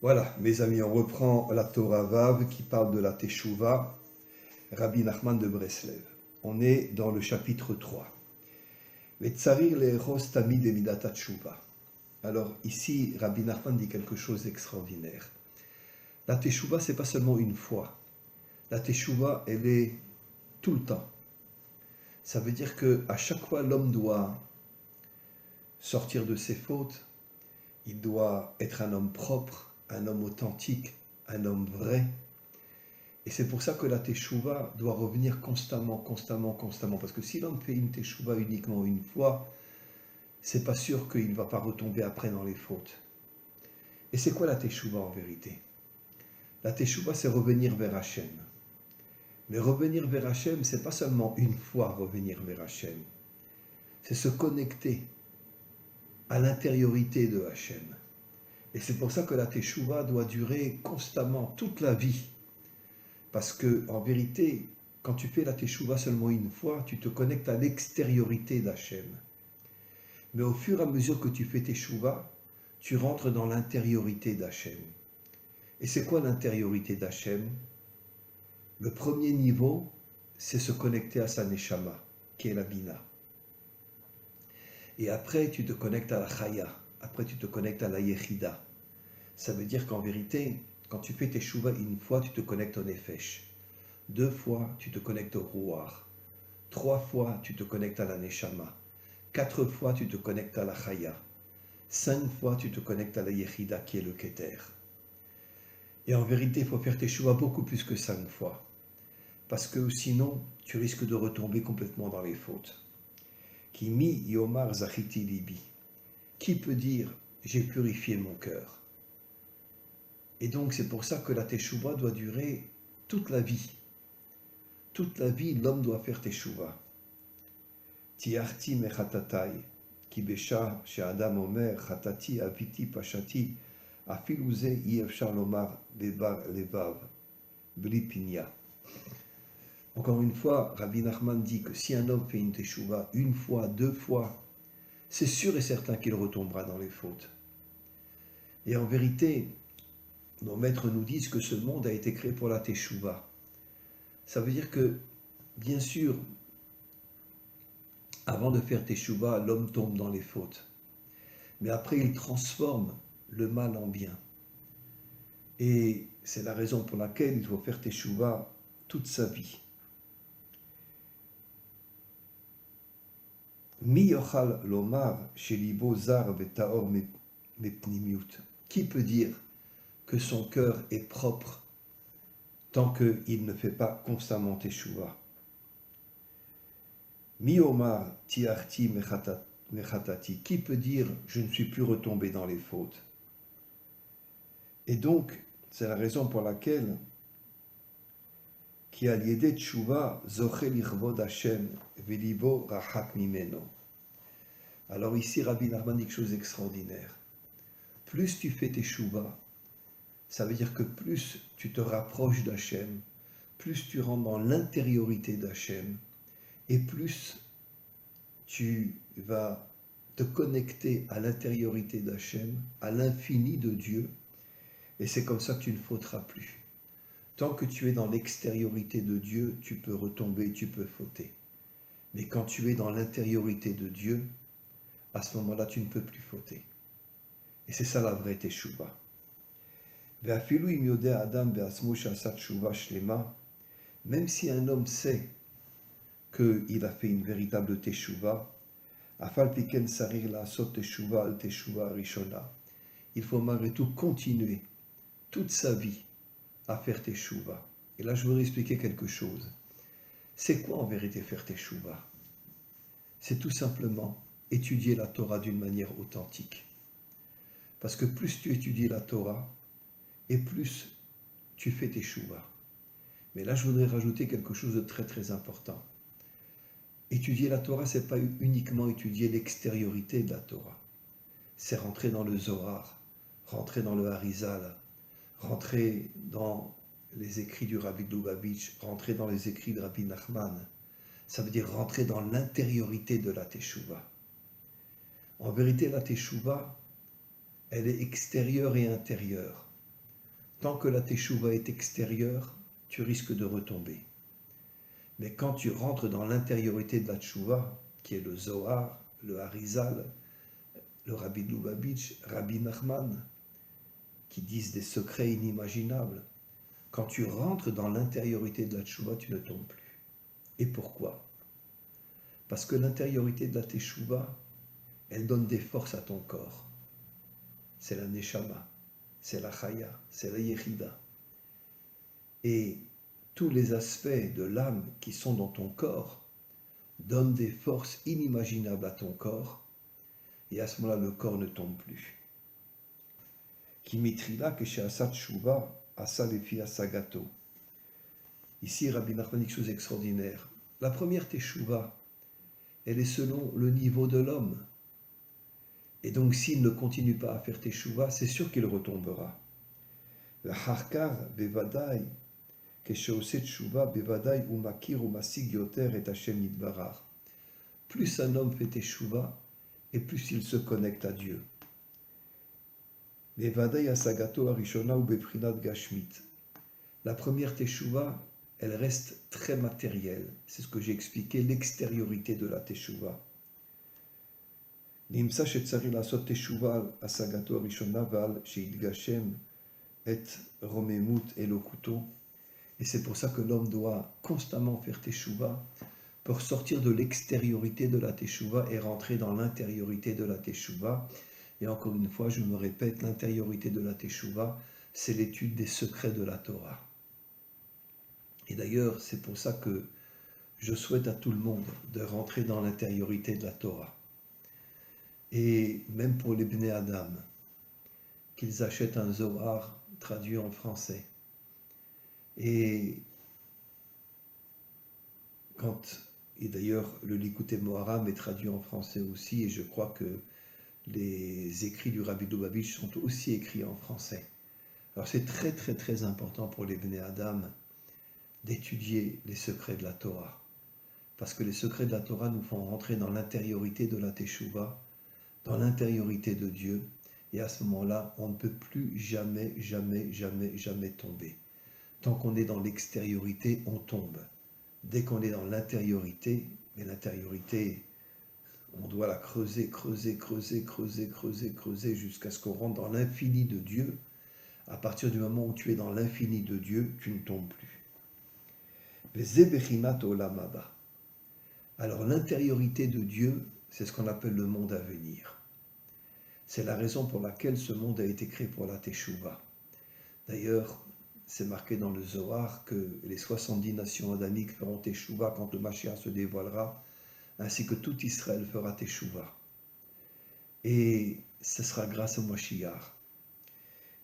Voilà, mes amis, on reprend la Torah Vav qui parle de la Teshuvah, Rabbi Nachman de Breslev. On est dans le chapitre 3. Vetzarir le'eros tamid emidat teshuvah. Alors ici, Rabbi Nachman dit quelque chose d'extraordinaire. La Teshuvah, c'est pas seulement une fois. La Teshuvah, elle est tout le temps. Ça veut dire que à chaque fois, l'homme doit sortir de ses fautes. Il doit être un homme propre, un homme authentique, un homme vrai. Et c'est pour ça que la teshuva doit revenir constamment. Parce que si l'homme fait une teshuva uniquement une fois, c'est pas sûr qu'il ne va pas retomber après dans les fautes. Et c'est quoi la teshuva en vérité? La teshuva, c'est revenir vers Hachem. Mais revenir vers Hachem, c'est pas seulement une fois revenir vers Hachem. C'est se connecter à l'intériorité de Hachem. Et c'est pour ça que la teshuva doit durer constamment, toute la vie. Parce que, en vérité, quand tu fais la teshuva seulement une fois, tu te connectes à l'extériorité d'Hachem. Mais au fur et à mesure que tu fais teshuva, tu rentres dans l'intériorité d'Hachem. Et c'est quoi l'intériorité d'Hachem? Le premier niveau, c'est se connecter à sa neshama, qui est la bina. Et après, tu te connectes à la chaya. Après, tu te connectes à la yechida. Ça veut dire qu'en vérité, quand tu fais teshuva une fois, tu te connectes au nefesh. 2 fois, tu te connectes au ruach. 3 fois, tu te connectes à la neshama. 4 fois, tu te connectes à la chaya. 5 fois, tu te connectes à la yechida, qui est le keter. Et en vérité, il faut faire teshuva beaucoup plus que 5 fois. Parce que sinon, tu risques de retomber complètement dans les fautes. Ki mi yomar zachiti libi. Qui peut dire, j'ai purifié mon cœur? Et donc, c'est pour ça que la teshuva doit durer toute la vie. Toute la vie, l'homme doit faire teshuva. Tiarti mechatatai, ki besha she'adam omer chatati aviti pashati, afilu ze i efshar lomar bebar levav, bli pinya. Encore une fois, Rabbi Nachman dit que si un homme fait une teshuva une fois, 2 fois, c'est sûr et certain qu'il retombera dans les fautes. Et en vérité, nos maîtres nous disent que ce monde a été créé pour la teshuva. Ça veut dire que, bien sûr, avant de faire teshuva, l'homme tombe dans les fautes. Mais après, il transforme le mal en bien. Et c'est la raison pour laquelle il faut faire teshuva toute sa vie. Mi yochal lomar shelibo zar vetaor mepnimiut. Qui peut dire que son cœur est propre tant qu'il ne fait pas constamment teshuva? Mi omar tiarti mechatati. Qui peut dire je ne suis plus retombé dans les fautes? Et donc, c'est la raison pour laquelle qui al yedei teshuva zoche lichvod Hashem velibo rachak mimeno. Alors ici, Rabbi Nachman dit quelque chose d'extraordinaire. Plus tu fais teshuva, ça veut dire que plus tu te rapproches d'Hachem, plus tu rentres dans l'intériorité d'Hachem, et plus tu vas te connecter à l'intériorité d'Hachem, à l'infini de Dieu, et c'est comme ça que tu ne fauteras plus. Tant que tu es dans l'extériorité de Dieu, tu peux retomber, tu peux fauter. Mais quand tu es dans l'intériorité de Dieu, à ce moment-là, tu ne peux plus fauter. Et c'est ça la vraie teshuva. Même si un homme sait qu'il a fait une véritable teshuva, il faut malgré tout continuer toute sa vie à faire teshuva. Et là, je voudrais expliquer quelque chose. C'est quoi en vérité faire teshuva? C'est tout simplement étudier la Torah d'une manière authentique. Parce que plus tu étudies la Torah, et plus tu fais teshuva. Mais là, je voudrais rajouter quelque chose de très très important. Étudier la Torah, ce n'est pas uniquement étudier l'extériorité de la Torah. C'est rentrer dans le Zohar, rentrer dans le Harizal, rentrer dans les écrits du Rabbi Lubavitch, rentrer dans les écrits de Rabbi Nachman. Ça veut dire rentrer dans l'intériorité de la teshuva. En vérité, la teshuva, elle est extérieure et intérieure. Tant que la teshuva est extérieure, tu risques de retomber. Mais quand tu rentres dans l'intériorité de la teshuva, qui est le Zohar, le Harizal, le Rabbi de Lubavitch, Rabbi Nachman, qui disent des secrets inimaginables, quand tu rentres dans l'intériorité de la teshuva, tu ne tombes plus. Et pourquoi? Parce que l'intériorité de la teshuva, elle donne des forces à ton corps. C'est la neshama, c'est la chaya, c'est la yechida. Et tous les aspects de l'âme qui sont dans ton corps donnent des forces inimaginables à ton corps, et à ce moment-là, le corps ne tombe plus. Kimitrila que chez Asat Shuva, Asa Lefi Asagato. Ici, Rabbi Nachman dit quelque chose d'extraordinaire. La première teshuva, elle est selon le niveau de l'homme. Et donc, s'il ne continue pas à faire teshuva, c'est sûr qu'il retombera. La harkar bevadai, que sheoset teshuva bevadai umakir umasig yoter et Hashem yitbarar. Plus un homme fait teshuva, et plus il se connecte à Dieu. Bevadai asagato arishona ou beprinat gashmit. La première teshuva, elle reste très matérielle. C'est ce que j'ai expliqué, l'extériorité de la teshuva. Nimsa shetzari lasot teshuva asagato arishona val sheitgashem et romemut elokuto. Et c'est pour ça que l'homme doit constamment faire teshuva pour sortir de l'extériorité de la teshuva et rentrer dans l'intériorité de la teshuva. Et encore une fois, je me répète, l'intériorité de la teshuva, c'est l'étude des secrets de la Torah. Et d'ailleurs, c'est pour ça que je souhaite à tout le monde de rentrer dans l'intériorité de la Torah. Et même pour les Bnei Adam, qu'ils achètent un Zohar traduit en français. Et d'ailleurs, le Likutei Moharam est traduit en français aussi, et je crois que les écrits du Rabbi de Lubavitch sont aussi écrits en français. Alors c'est très très très important pour les Bnei Adam d'étudier les secrets de la Torah. Parce que les secrets de la Torah nous font rentrer dans l'intériorité de la Teshuvah, dans l'intériorité de Dieu, et à ce moment-là, on ne peut plus jamais, jamais, jamais, jamais tomber. Tant qu'on est dans l'extériorité, on tombe. Dès qu'on est dans l'intériorité, mais l'intériorité, on doit la creuser, creuser, creuser, creuser, creuser, creuser, jusqu'à ce qu'on rentre dans l'infini de Dieu. À partir du moment où tu es dans l'infini de Dieu, tu ne tombes plus. Alors l'intériorité de Dieu, c'est ce qu'on appelle le monde à venir. C'est la raison pour laquelle ce monde a été créé pour la Teshuvah. D'ailleurs, c'est marqué dans le Zohar que les 70 nations adamiques feront Teshuvah quand le Mashiach se dévoilera, ainsi que tout Israël fera Teshuvah. Et ce sera grâce au Mashiach.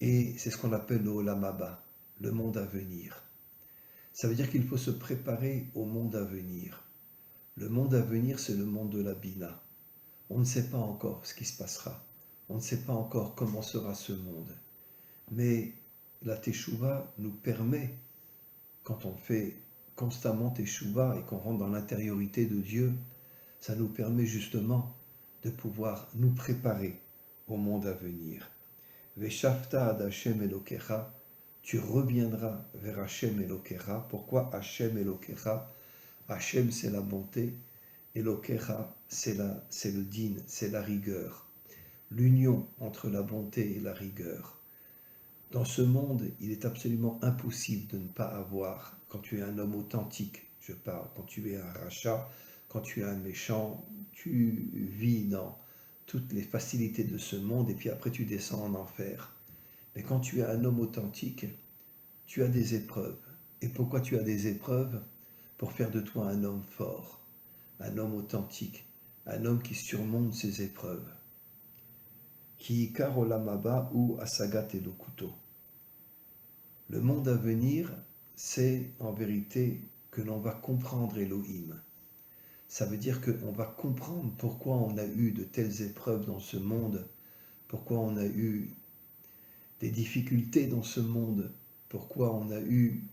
Et c'est ce qu'on appelle le Olam Haba, le monde à venir. Ça veut dire qu'il faut se préparer au monde à venir. Le monde à venir, c'est le monde de la Bina. On ne sait pas encore ce qui se passera. On ne sait pas encore comment sera ce monde. Mais la Teshuvah nous permet, quand on fait constamment Teshuvah et qu'on rentre dans l'intériorité de Dieu, ça nous permet justement de pouvoir nous préparer au monde à venir. Veshafta ad Hashem Elokecha, tu reviendras vers Hashem Elokecha. Pourquoi Hashem Elokecha? Hashem, c'est la bonté, Elokecha, c'est le din, c'est la rigueur. L'union entre la bonté et la rigueur. Dans ce monde, il est absolument impossible de ne pas avoir, quand tu es un homme authentique, je parle, quand tu es un rachat, quand tu es un méchant, tu vis dans toutes les facilités de ce monde et puis après tu descends en enfer. Mais quand tu es un homme authentique, tu as des épreuves. Et pourquoi tu as des épreuves? Pour faire de toi un homme fort, un homme authentique, un homme qui surmonte ses épreuves. Ki ikar olam haba ou asagat elokuto. Le monde à venir, c'est en vérité que l'on va comprendre Elohim. Ça veut dire qu'on va comprendre pourquoi on a eu de telles épreuves dans ce monde, pourquoi on a eu des difficultés dans ce monde, pourquoi on a eu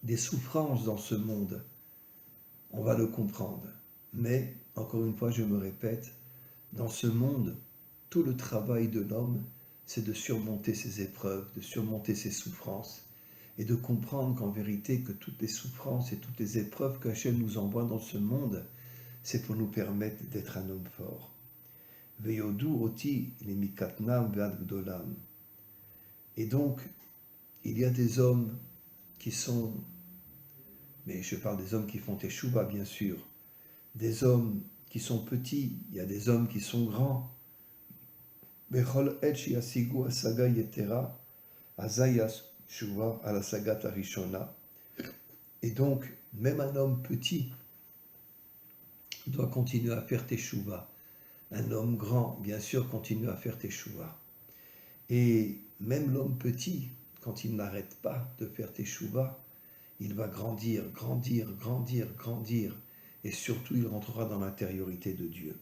des souffrances dans ce monde. On va le comprendre. Mais, encore une fois, je me répète, dans ce monde, tout le travail de l'homme, c'est de surmonter ses épreuves, de surmonter ses souffrances, et de comprendre qu'en vérité, que toutes les souffrances et toutes les épreuves que Hachem nous envoie dans ce monde, c'est pour nous permettre d'être un homme fort. Veyodu oti limikatnam ve'ad gdolam. Et donc, il y a des hommes qui sont, mais je parle des hommes qui font teshuva bien sûr, des hommes qui sont petits, il y a des hommes qui sont grands. Bechol et yasigu asaga yetera azayas shuva ala sagat arishona. Et donc, même un homme petit doit continuer à faire teshuva. Un homme grand, bien sûr, continue à faire teshuva. Et même l'homme petit, quand il n'arrête pas de faire teshuva, il va grandir, grandir, grandir, grandir, et surtout il rentrera dans l'intériorité de Dieu.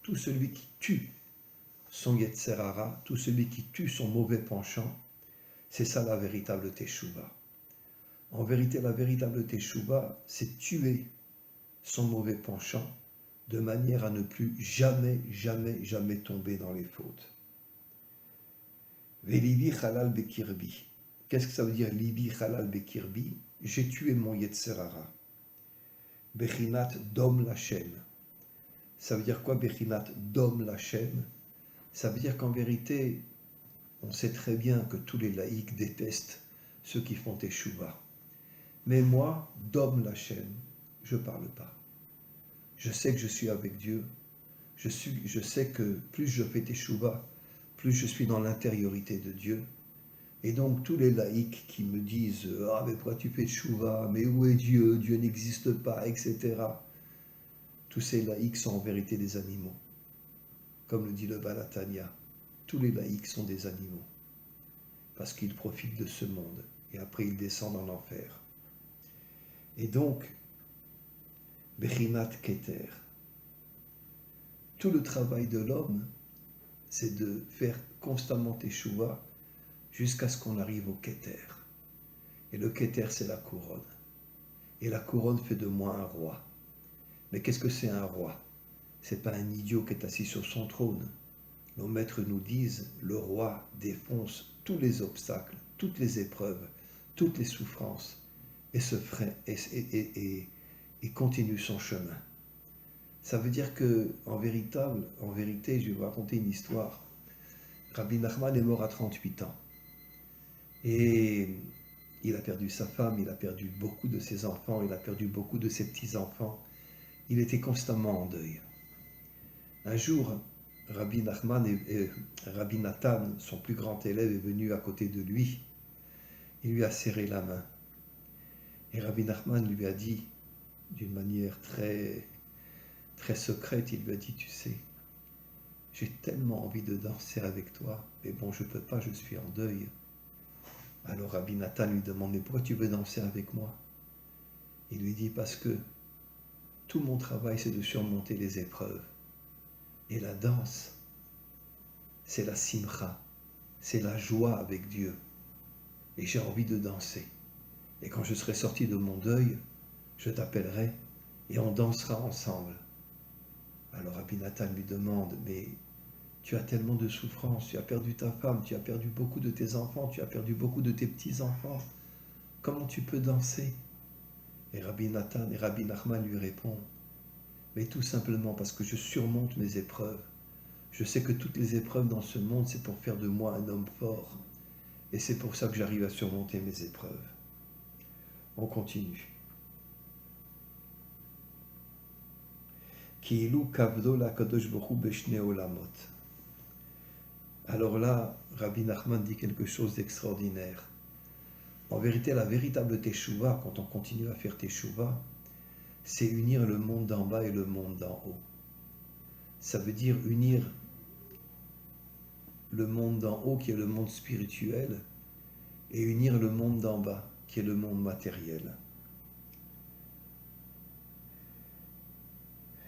Tout celui qui tue son Yetzer Hara, tout celui qui tue son mauvais penchant, c'est ça la véritable teshuva. En vérité, la véritable teshuva, c'est tuer son mauvais penchant de manière à ne plus jamais, jamais, jamais tomber dans les fautes. Velibi halal bekirbi. Qu'est-ce que ça veut dire libi halal bekirbi? J'ai tué mon Yetzer Hara. Bechinat dom lachem. Ça veut dire quoi Bechinat dom lachem? Ça veut dire qu'en vérité, on sait très bien que tous les laïcs détestent ceux qui font teshuva. Mais moi, dom lachem, je ne parle pas. Je sais que je suis avec Dieu. Je sais que plus je fais teshuva, plus je suis dans l'intériorité de Dieu. Et donc tous les laïcs qui me disent « Ah, mais pourquoi tu fais teshuva? Mais où est Dieu? Dieu n'existe pas, etc. » Tous ces laïcs sont en vérité des animaux. Comme le dit le Baal HaTanya, tous les laïcs sont des animaux. Parce qu'ils profitent de ce monde. Et après ils descendent en enfer. Et donc, Bechinat Keter. Tout le travail de l'homme, c'est de faire constamment teshuva jusqu'à ce qu'on arrive au Keter. Et le Keter, c'est la couronne. Et la couronne fait de moi un roi. Mais qu'est-ce que c'est un roi? C'est pas un idiot qui est assis sur son trône. Nos maîtres nous disent, le roi défonce tous les obstacles, toutes les épreuves, toutes les souffrances, et se freine et continue son chemin. Ça veut dire que, en vérité, je vais vous raconter une histoire. Rabbi Nachman est mort à 38 ans. Et il a perdu sa femme, il a perdu beaucoup de ses enfants, il a perdu beaucoup de ses petits-enfants. Il était constamment en deuil. Un jour, Rabbi Nachman et Rabbi Nathan, son plus grand élève, est venu à côté de lui. Il lui a serré la main. Et Rabbi Nachman lui a dit, d'une manière très, très secrète, il lui a dit, tu sais, j'ai tellement envie de danser avec toi, mais bon, je ne peux pas, je suis en deuil. Alors Rabbi Nathan lui demande, mais pourquoi tu veux danser avec moi? Il lui dit, parce que tout mon travail, c'est de surmonter les épreuves. Et la danse, c'est la simcha, c'est la joie avec Dieu. Et j'ai envie de danser. Et quand je serai sorti de mon deuil, je t'appellerai et on dansera ensemble. Alors Rabbi Nathan lui demande, mais tu as tellement de souffrances, tu as perdu ta femme, tu as perdu beaucoup de tes enfants, tu as perdu beaucoup de tes petits-enfants. Comment tu peux danser? Et Rabbi Nathan et Rabbi Nachman lui répondent, mais tout simplement parce que je surmonte mes épreuves. Je sais que toutes les épreuves dans ce monde, c'est pour faire de moi un homme fort. Et c'est pour ça que j'arrive à surmonter mes épreuves. On continue. Ki'ilu kavdo la kadosh baruch hu beshne olamot. Alors là, Rabbi Nachman dit quelque chose d'extraordinaire. En vérité, la véritable teshuva, quand on continue à faire teshuva, c'est unir le monde d'en bas et le monde d'en haut. Ça veut dire unir le monde d'en haut, qui est le monde spirituel, et unir le monde d'en bas, qui est le monde matériel.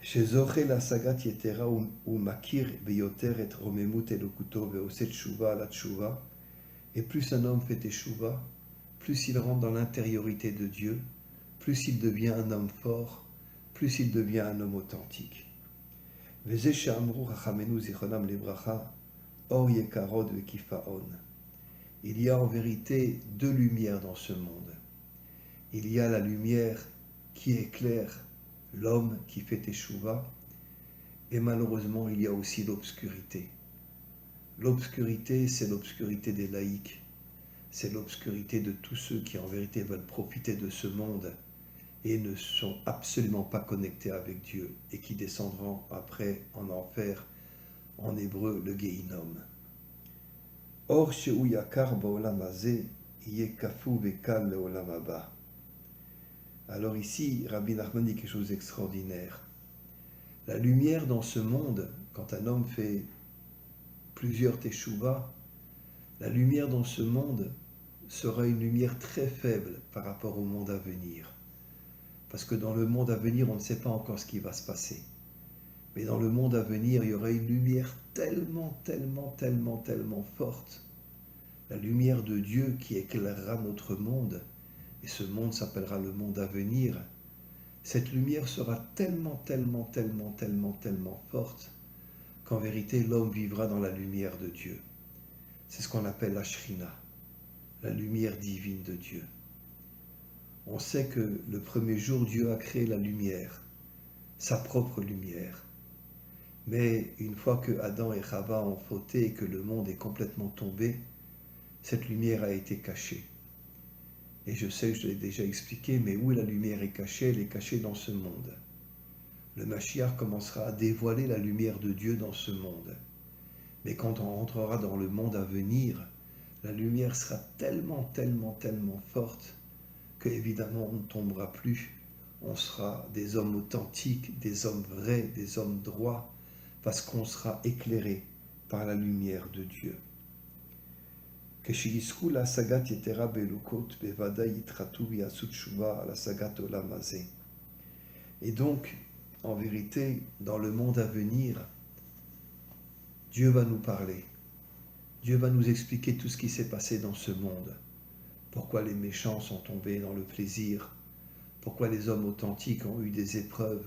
Chez Zoché la sagat yetera ou makir beyoter et romemut elokuto veoset tshuva la tshuva. Et plus un homme fait teshuva, plus il rentre dans l'intériorité de Dieu, plus il devient un homme fort, plus il devient un homme authentique. Veze she'amru chachamenu zichronam livracha, or yekarod vekifaon. Il y a en vérité deux lumières dans ce monde. Il y a la lumière qui éclaire l'homme qui fait teshuva, et malheureusement il y a aussi l'obscurité. L'obscurité, c'est l'obscurité des laïcs, c'est l'obscurité de tous ceux qui en vérité veulent profiter de ce monde et ne sont absolument pas connectés avec Dieu et qui descendront après en enfer, en hébreu le Gehinom. Or, she'u yakar ba'olam hazeh, yeh kafou vekal le'olam haba. Alors ici, Rabbi Nachman dit quelque chose d'extraordinaire. La lumière dans ce monde, quand un homme fait plusieurs teshuvah, la lumière dans ce monde sera une lumière très faible par rapport au monde à venir. Parce que dans le monde à venir, on ne sait pas encore ce qui va se passer. Mais dans le monde à venir, il y aura une lumière tellement forte. La lumière de Dieu qui éclairera notre monde, et ce monde s'appellera le monde à venir. Cette lumière sera tellement forte qu'en vérité, l'homme vivra dans la lumière de Dieu. C'est ce qu'on appelle la Shrina, la lumière divine de Dieu. On sait que le premier jour, Dieu a créé la lumière, sa propre lumière. Mais une fois que Adam et Chava ont fauté et que le monde est complètement tombé, cette lumière a été cachée. Et je sais, je l'ai déjà expliqué, mais où la lumière est cachée? Elle est cachée dans ce monde. Le Mashiach commencera à dévoiler la lumière de Dieu dans ce monde. Mais quand on rentrera dans le monde à venir, la lumière sera tellement forte que évidemment on ne tombera plus. On sera des hommes authentiques, des hommes vrais, des hommes droits, parce qu'on sera éclairé par la lumière de Dieu. Et donc, en vérité, dans le monde à venir, Dieu va nous parler. Dieu va nous expliquer tout ce qui s'est passé dans ce monde. Pourquoi les méchants sont tombés dans le plaisir, pourquoi les hommes authentiques ont eu des épreuves,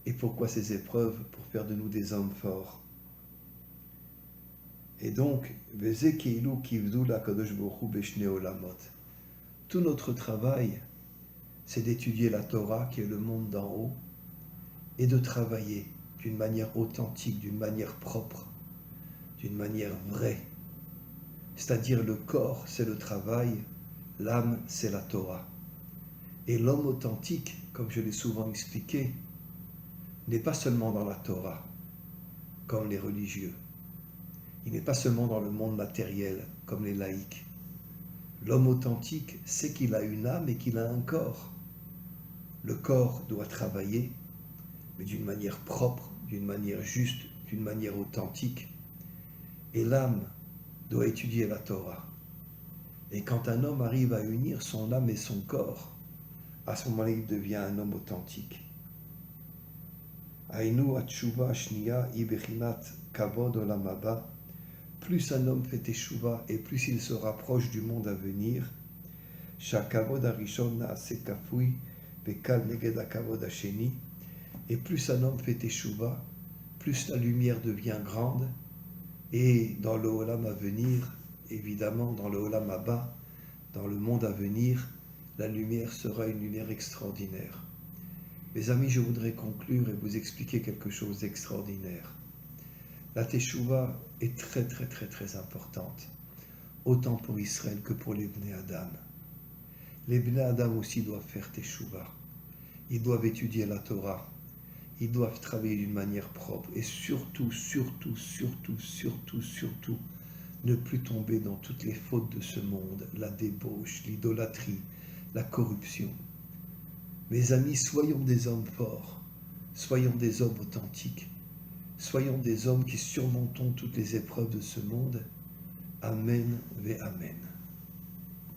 et pourquoi ces épreuves pour faire de nous des hommes forts. Et donc, tout notre travail, c'est d'étudier la Torah, qui est le monde d'en haut, et de travailler d'une manière authentique, d'une manière propre, d'une manière vraie. C'est-à-dire le corps, c'est le travail, l'âme, c'est la Torah. Et l'homme authentique, comme je l'ai souvent expliqué, n'est pas seulement dans la Torah, comme les religieux. Il n'est pas seulement dans le monde matériel, comme les laïcs. L'homme authentique sait qu'il a une âme et qu'il a un corps. Le corps doit travailler, mais d'une manière propre, d'une manière juste, d'une manière authentique. Et l'âme doit étudier la Torah. Et quand un homme arrive à unir son âme et son corps, à ce moment-là, il devient un homme authentique. Aïnou atshuva shniya ibechinat kavod olam haba. Plus un homme fait teshuva et plus il se rapproche du monde à venir, shakavod harishon naase kafui vekal neged hakavod hasheni. Et plus un homme fait teshuva, plus la lumière devient grande. Et dans le olam à venir, évidemment dans le olam haba, dans le monde à venir, la lumière sera une lumière extraordinaire. Mes amis, je voudrais conclure et vous expliquer quelque chose d'extraordinaire. La teshuva est très importante, autant pour Israël que pour les Bnei Adam. Les Bnei Adam aussi doivent faire teshuva. Ils doivent étudier la Torah. Ils doivent travailler d'une manière propre et surtout, ne plus tomber dans toutes les fautes de ce monde, la débauche, l'idolâtrie, la corruption. Mes amis, soyons des hommes forts, soyons des hommes authentiques, soyons des hommes qui surmontons toutes les épreuves de ce monde. Amen ve Amen.